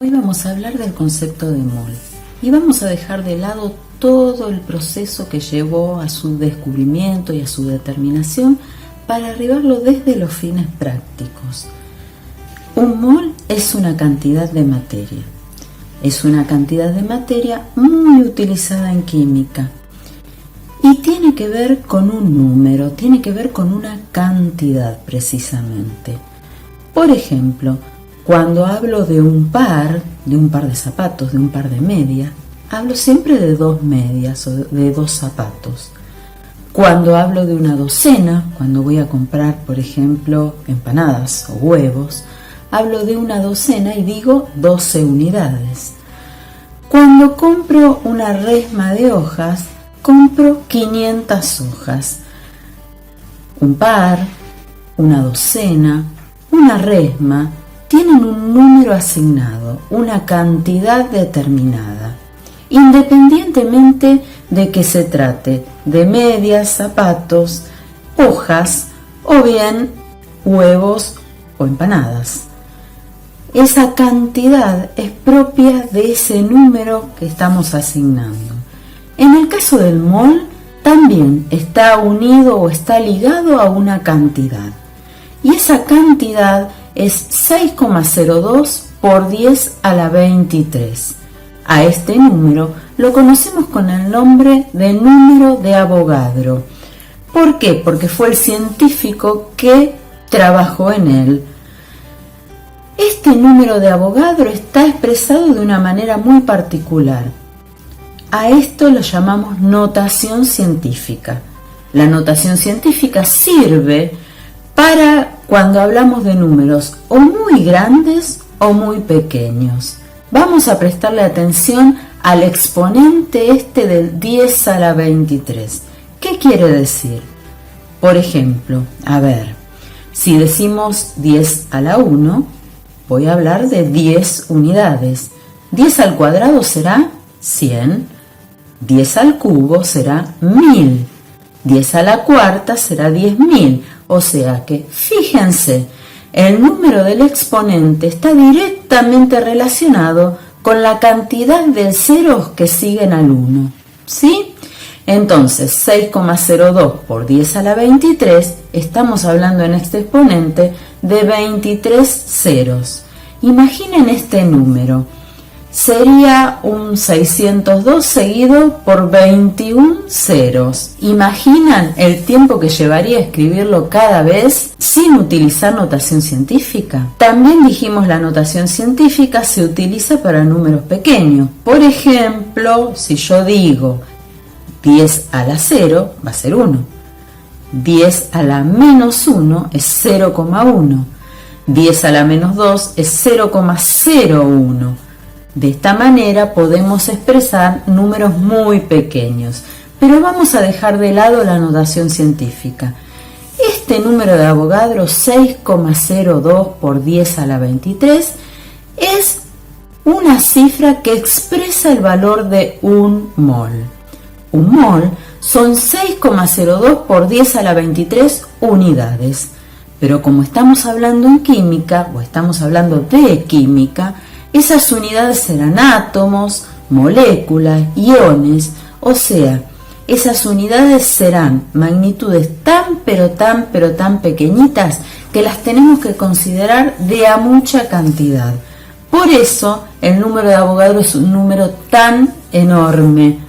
Hoy vamos a hablar del concepto de mol y vamos a dejar de lado todo el proceso que llevó a su descubrimiento y a su determinación para arribarlo desde los fines prácticos. Un mol es una cantidad de materia. Es una cantidad de materia muy utilizada en química y tiene que ver con un número, tiene que ver con una cantidad precisamente. Por ejemplo, cuando hablo de un par de zapatos, de un par de medias, hablo siempre de 2 medias o de 2 zapatos. Cuando hablo de una docena, cuando voy a comprar, por ejemplo, empanadas o huevos, hablo de una docena y digo 12 unidades. Cuando compro una resma de hojas, compro 500 hojas. Un par, una docena, una resma tienen un número asignado, una cantidad determinada, independientemente de que se trate de medias, zapatos, hojas o bien huevos o empanadas. Esa cantidad es propia de ese número que estamos asignando. En el caso del mol, también está unido o está ligado a una cantidad. Y esa cantidad es 6,02 por 10 a la 23. A este número lo conocemos con el nombre de número de Avogadro. ¿Por qué? Porque fue el científico que trabajó en él. Este número de Avogadro está expresado de una manera muy particular. A esto lo llamamos notación científica. La notación científica sirve para cuando hablamos de números o muy grandes o muy pequeños. Vamos a prestarle atención al exponente este del 10 a la 23. ¿Qué quiere decir? Por ejemplo, si decimos 10 a la 1, voy a hablar de 10 unidades. 10 al cuadrado será 100, 10 al cubo será 1000, 10 a la cuarta será 10.000. O sea que, fíjense, el número del exponente está directamente relacionado con la cantidad de ceros que siguen al 1. ¿Sí? Entonces, 6,02 por 10 a la 23, estamos hablando en este exponente de 23 ceros. Imaginen este número. Sería un 602 seguido por 21 ceros. ¿Imaginan el tiempo que llevaría a escribirlo cada vez sin utilizar notación científica? También dijimos la notación científica se utiliza para números pequeños. Por ejemplo, si yo digo 10 a la 0, va a ser 1. 10 a la menos 1 es 0,1. 10 a la menos 2 es 0,01. De esta manera podemos expresar números muy pequeños, pero vamos a dejar de lado la notación científica. Este número de Avogadro, 6,02 por 10 a la 23, es una cifra que expresa el valor de un mol. Un mol son 6,02 por 10 a la 23 unidades, pero como estamos hablando en química o estamos hablando de química, esas unidades serán átomos, moléculas, iones, o sea, esas unidades serán magnitudes tan pequeñitas que las tenemos que considerar de a mucha cantidad. Por eso el número de Avogadro es un número tan enorme,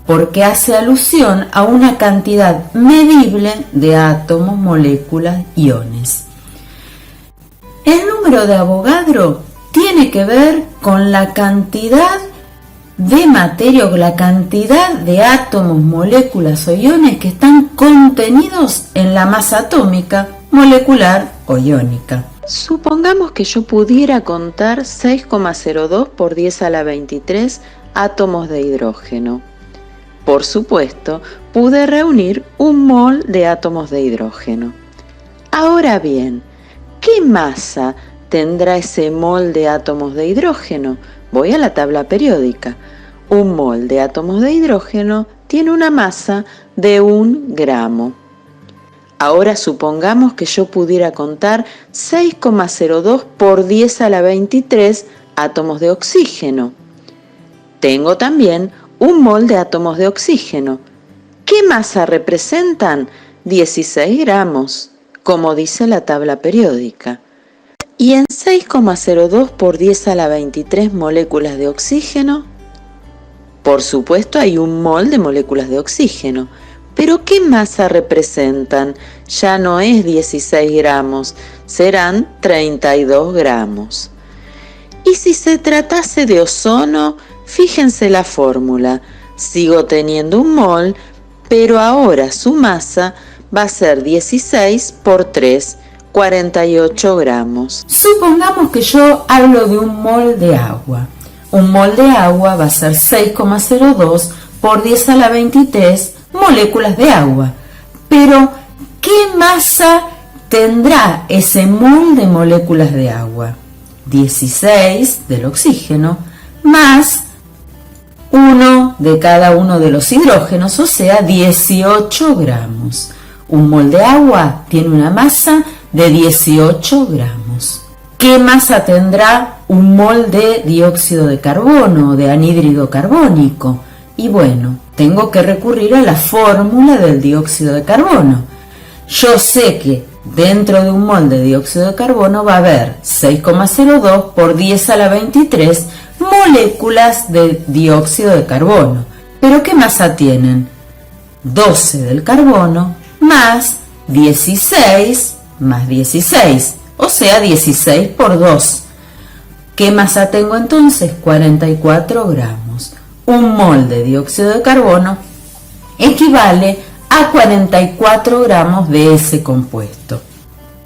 porque hace alusión a una cantidad medible de átomos, moléculas, iones. El número de Avogadro tiene que ver con la cantidad de materia o la cantidad de átomos, moléculas o iones que están contenidos en la masa atómica, molecular o iónica. Supongamos que yo pudiera contar 6,02 por 10 a la 23 átomos de hidrógeno. Por supuesto, pude reunir un mol de átomos de hidrógeno. Ahora bien, ¿qué masa tendrá ese mol de átomos de hidrógeno? Voy a la tabla periódica. Un mol de átomos de hidrógeno tiene una masa de 1 gramo. Ahora supongamos que yo pudiera contar 6,02 por 10 a la 23 átomos de oxígeno. Tengo también 1 mol de átomos de oxígeno. ¿Qué masa representan? 16 gramos, como dice la tabla periódica. Y en 6,02 por 10 a la 23 moléculas de oxígeno, por supuesto hay 1 mol de moléculas de oxígeno. ¿Pero qué masa representan? Ya no es 16 gramos, serán 32 gramos. Y si se tratase de ozono, fíjense la fórmula. Sigo teniendo 1 mol, pero ahora su masa va a ser 16 por 3, 48 gramos. Supongamos que yo hablo de 1 mol de agua. 1 mol de agua va a ser 6,02 por 10 a la 23 moléculas de agua. Pero, ¿qué masa tendrá ese mol de moléculas de agua? 16 del oxígeno más 1 de cada uno de los hidrógenos, o sea, 18 gramos. 1 mol de agua tiene una masa de 18 gramos. ¿Qué masa tendrá 1 mol de dióxido de carbono o de anhídrido carbónico? Y bueno, tengo que recurrir a la fórmula del dióxido de carbono. Yo sé que dentro de 1 mol de dióxido de carbono va a haber 6,02 por 10 a la 23 moléculas de dióxido de carbono. ¿Pero qué masa tienen? 12 del carbono más 16 más 16, o sea 16 por 2. ¿Qué masa tengo entonces? 44 gramos. 1 mol de dióxido de carbono equivale a 44 gramos de ese compuesto.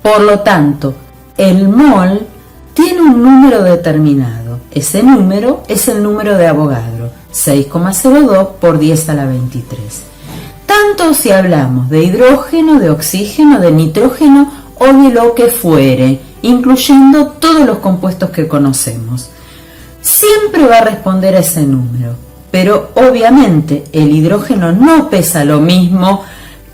Por lo tanto, el mol tiene un número determinado. Ese número es el número de Avogadro, 6,02 por 10 a la 23. Tanto si hablamos de hidrógeno, de oxígeno, de nitrógeno o de lo que fuere, incluyendo todos los compuestos que conocemos. Siempre va a responder a ese número, pero obviamente el hidrógeno no pesa lo mismo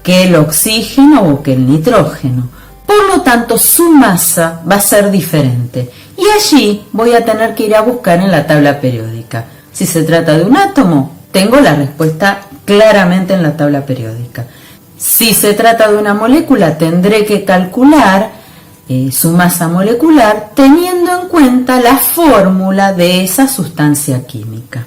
que el oxígeno o que el nitrógeno. Por lo tanto, su masa va a ser diferente. Y allí voy a tener que ir a buscar en la tabla periódica. Si se trata de un átomo, tengo la respuesta claramente en la tabla periódica. Si se trata de una molécula, tendré que calcular su masa molecular teniendo en cuenta la fórmula de esa sustancia química.